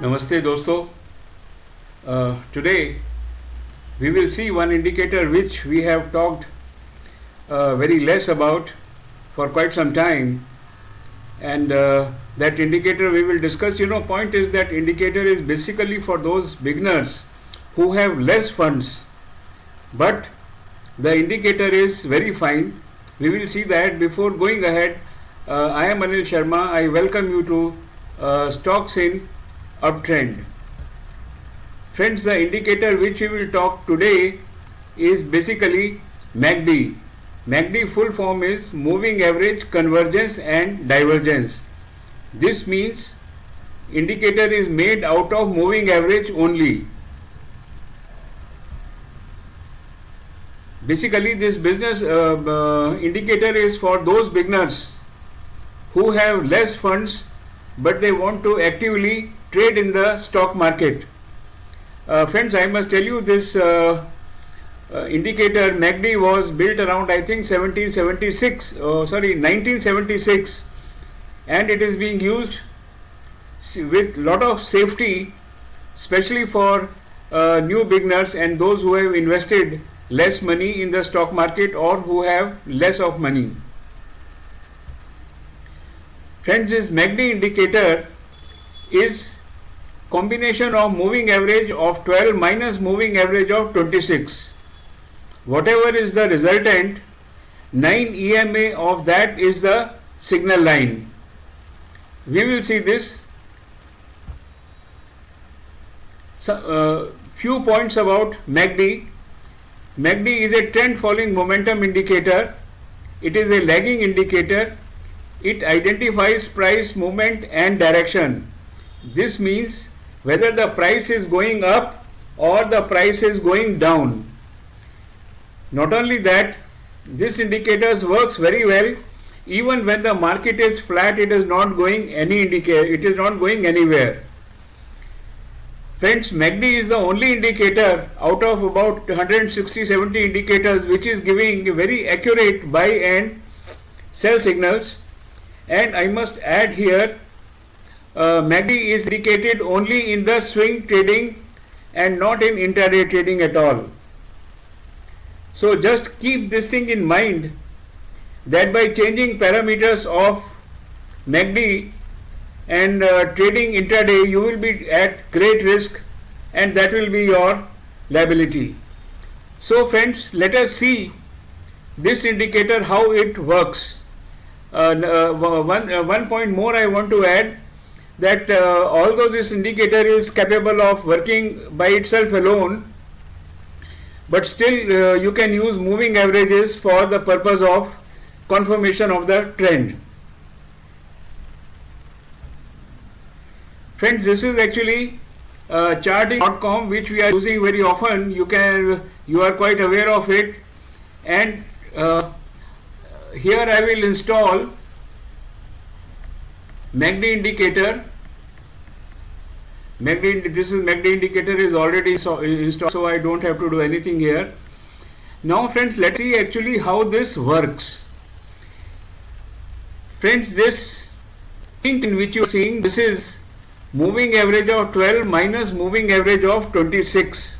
Namaste dosto. Today we will see one indicator which we have talked very less about for quite some time, and that indicator we will discuss. Point is that indicator is basically for those beginners who have less funds, but the indicator is very fine. We will see that. Before going ahead, I am Anil Sharma. I welcome you to Stocks in Uptrend. Friends, the indicator which we will talk today is basically MACD. MACD full form is Moving Average Convergence and Divergence. This means indicator is made out of moving average only. Basically, this business indicator is for those beginners who have less funds but they want to actively trade in the stock market. Friends, I must tell you this indicator MACD was built around I think 1976, and it is being used with lot of safety, especially for new beginners and those who have invested less money in the stock market or who have less of money. Friends, this MACD indicator is combination of moving average of 12 minus moving average of 26. Whatever is the resultant, 9 EMA of that is the signal line. We will see this. Few points about MACD. MACD is a trend following momentum indicator. It is a lagging indicator. It identifies price movement and direction. This means whether the price is going up or the price is going down. Not only that, this indicator works very well even when the market is flat. It is not going anywhere. Friends, MACD is the only indicator out of about 160-70 indicators which is giving very accurate buy and sell signals. And I must add here, MACD is indicated only in the swing trading and not in intraday trading at all. So just keep this thing in mind, that by changing parameters of MACD and trading intraday, you will be at great risk and that will be your liability. So friends, let us see this indicator, how it works. One point more I want to add, that although this indicator is capable of working by itself alone, but still you can use moving averages for the purpose of confirmation of the trend. Friends, this is actually charting.com, which we are using very often. You are quite aware of it, and here I will install MACD indicator. This is MACD indicator is already installed, so I don't have to do anything here. Now friends, let's see actually how this works. Friends, this thing in which you are seeing, this is moving average of 12 minus moving average of 26.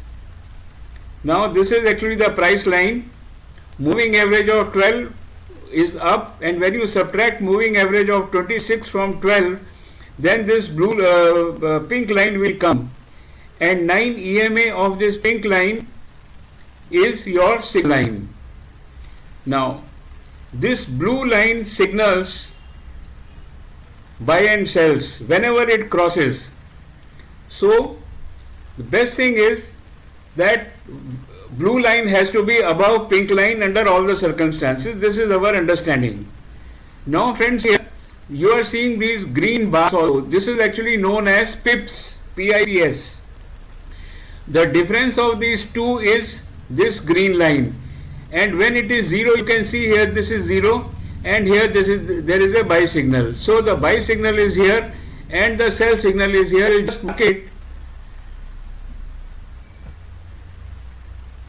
Now this is actually the price line. Moving average of 12 is up, and when you subtract moving average of 26 from 12, then this blue pink line will come, and 9 EMA of this pink line is your signal line. Now this blue line signals buy and sells whenever it crosses. So the best thing is that blue line has to be above pink line under all the circumstances. This is our understanding. Now friends, here you are seeing these green bars also. This is actually known as pips, PIPS. The difference of these two is this green line, and when it is 0, you can see here this is 0, and here there is a buy signal. So the buy signal is here and the sell signal is here. We'll just mark it.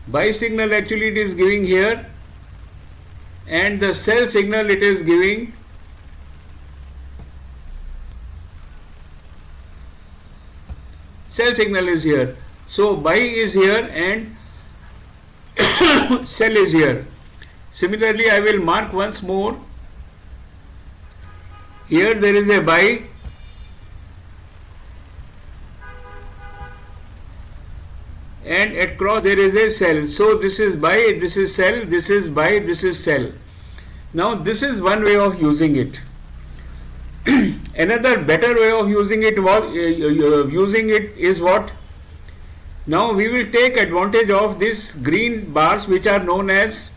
Buy signal actually it is giving here, and the sell signal it is giving sell signal is here. So buy is here and sell is here. Similarly, I will mark once more. Here there is a buy and at cross there is a sell. So this is buy, this is sell, this is buy, this is sell. Now this is one way of using it. Another better way of using it is what? Now we will take advantage of these green bars which are known as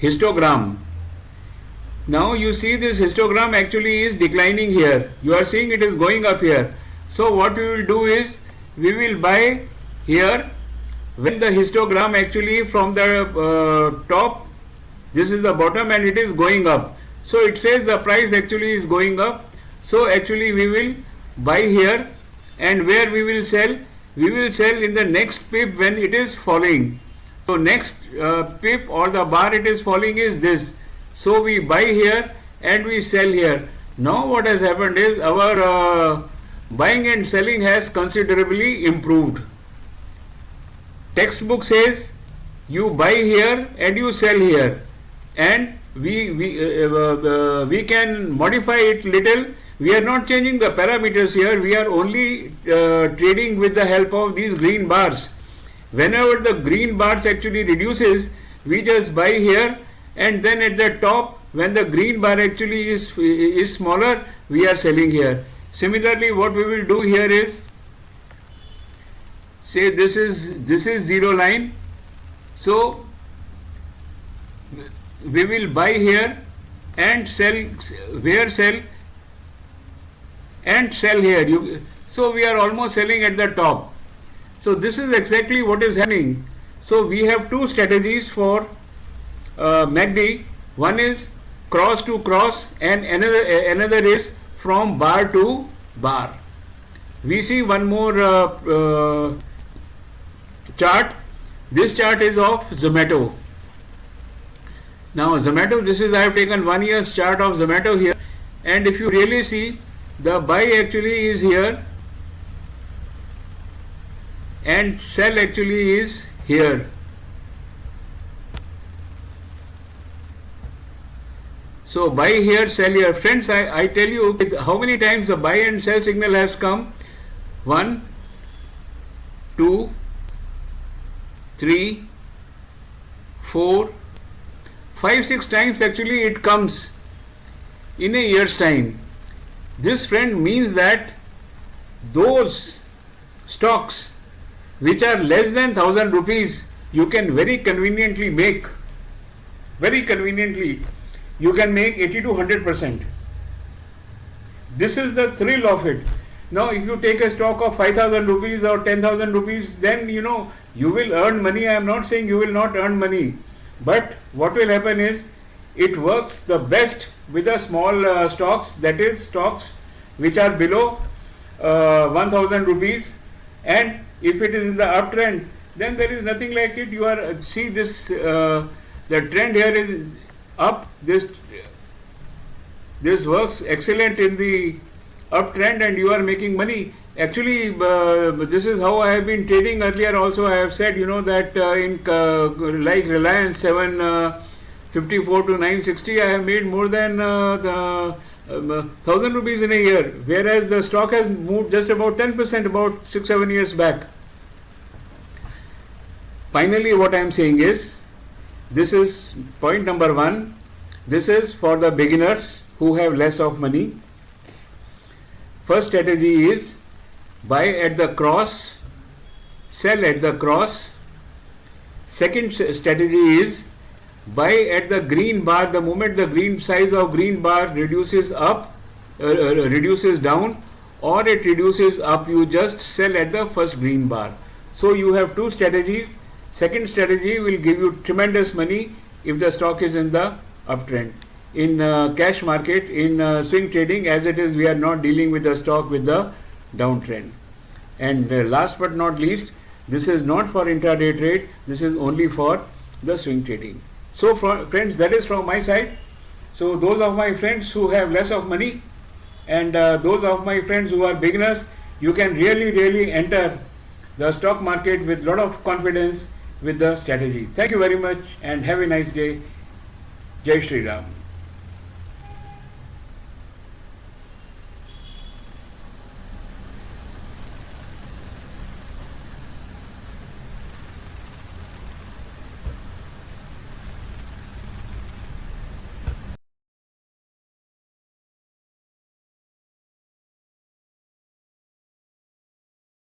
histogram. Now you see this histogram actually is declining here. You are seeing it is going up here. So what we will do is we will buy here when the histogram actually from the top, this is the bottom and it is going up. So it says the price actually is going up. So actually we will buy here, and where we will sell? We will sell in the next pip when it is falling. So next pip or the bar it is falling is this. So we buy here and we sell here. Now what has happened is our buying and selling has considerably improved. Textbook says you buy here and you sell here, and we can modify it little. We are not changing the parameters here. We are only trading with the help of these green bars. Whenever the green bars actually reduces, we just buy here, and then at the top, when the green bar actually is smaller, we are selling here. Similarly, what we will do here is, say this is zero line. So we will buy here and sell, where sell? And sell here. So we are almost selling at the top. So this is exactly what is happening. So we have two strategies for MACD. One is cross to cross, and another is from bar to bar. We see one more chart. This chart is of Zomato. Now Zomato, this is, I have taken 1 year's chart of Zomato here, and if you really see, the buy actually is here and sell actually is here. So buy here, sell here. Friends, I tell you how many times the buy and sell signal has come. 1, 2, 3, 4, 5, 6 times actually it comes in a year's time. This, friend, means that those stocks which are less than 1,000 rupees, you can very conveniently make, you can make 80 to 100%. This is the thrill of it. Now if you take a stock of 5,000 rupees or 10,000 rupees, then you will earn money. I am not saying you will not earn money, but what will happen is, it works the best with the small stocks, that is stocks which are below 1,000 rupees, and if it is in the uptrend, then there is nothing like it. You are see this the trend here is up. This works excellent in the uptrend, and you are making money. Actually, this is how I have been trading earlier. Also, I have said that in like Reliance 754 to 960, I have made more than 1,000 rupees in a year, whereas the stock has moved just about 10% about 6-7 years back. Finally, what I am saying is, this is point number 1. This is for the beginners who have less of money. First strategy is buy at the cross, sell at the cross. Second strategy is buy at the green bar. The moment the green size of green bar reduces down, or it reduces up, you just sell at the first green bar. So you have two strategies. Second strategy will give you tremendous money if the stock is in the uptrend. In cash market, in swing trading, as it is, we are not dealing with the stock with the downtrend. And last but not least, this is not for intraday trade. This is only for the swing trading. So friends, that is from my side. So those of my friends who have less of money, and those of my friends who are beginners, you can really enter the stock market with lot of confidence with the strategy. Thank you very much and have a nice day. Jai Shri Ram.